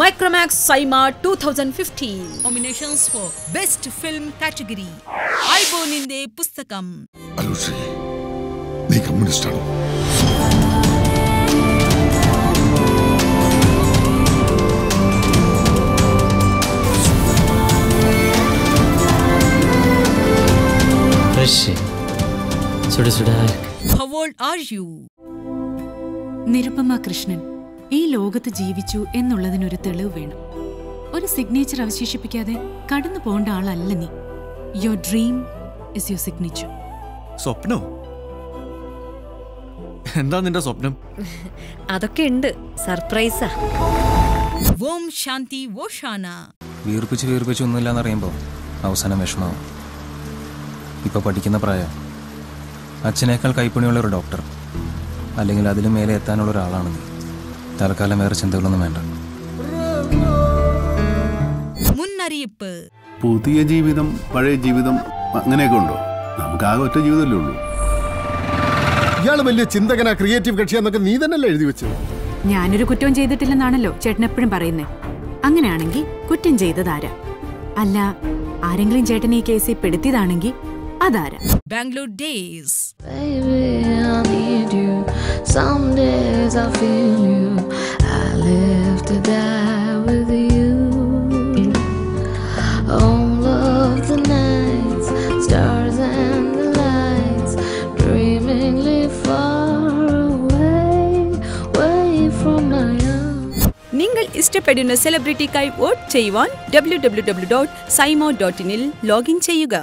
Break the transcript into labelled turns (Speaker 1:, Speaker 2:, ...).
Speaker 1: Micromax Saima 2015 nominations for Best Film category. Aiboninde Pustakam.
Speaker 2: Alushi, nee communist aanu.
Speaker 3: Fresh. Suda.
Speaker 1: How old are you?
Speaker 4: നിരുപമ കൃഷ്ണൻ ഈ ലോകത്ത് ജീവിച്ചു എന്നുള്ളതിനൊരു തെളിവ് വേണം. ഒരു signature അവശേഷിപ്പിക്കാതെ കടന്നു പോകേണ്ട ആളല്ല നീ. Your dream is your signature.
Speaker 5: സ്വപ്നോ? എന്താ നിന്റെ സ്വപ്നം?
Speaker 6: അതൊക്കെ ഉണ്ട്, സർപ്രൈസാ.
Speaker 1: ഓം ശാന്തി വോഷാന.
Speaker 7: വീർപ്പിച്ച് ഒന്നുമില്ലാന്ന് അറിയുമ്പോൾ അവസാനം വിഷമാവും. ഇപ്പൊ പഠിക്കുന്ന പ്രായം. അച്ഛനേക്കാൾ കൈപ്പണിയുള്ള ഒരു ഡോക്ടർ, അല്ലെങ്കിൽ അതിലും മേലെ എത്താനുള്ള ഒരാളാണ് നീ. തൽക്കാലം വേറെ ചിന്തകളൊന്നും വേണ്ട.
Speaker 1: മുന്നറിയിപ്പ്.
Speaker 8: പുതിയ ജീവിതം പഴയ ജീവിതം അങ്ങനെയൊക്കെ ഉണ്ടോ? നമുക്ക് ആകെ ഒറ്റ ജീവിതമല്ലേ ഉള്ളൂ.
Speaker 2: ഇയാള് വലിയ ചിന്തകനാ, ക്രിയേറ്റീവ് കക്ഷിയാന്നൊക്കെ നീ തന്നെയല്ലേ എഴുതി വെച്ചത്.
Speaker 4: ഞാനൊരു കുറ്റവും ചെയ്തിട്ടില്ലെന്നാണല്ലോ ചേട്ടൻ എപ്പോഴും പറയുന്നേ. അങ്ങനെയാണെങ്കിൽ കുറ്റം ചെയ്തതാരാ? അല്ല, ആരെങ്കിലും ചേട്ടൻ ഈ കേസിൽ പെടുത്തിയതാണെങ്കിൽ അതാരാ?
Speaker 1: Bangalore days.
Speaker 9: Baby, I need you. Some days I feel you. I live to die with you. All of the nights, stars and the lights, dreamingly far away, away from my arms.
Speaker 1: നിങ്ങൾ ഇഷ്ടപ്പെടുന്ന സെലിബ്രിറ്റിക്കായി vote ചെയ്യുവാൻ www.saimo.in ൽ login ചെയ്യുക.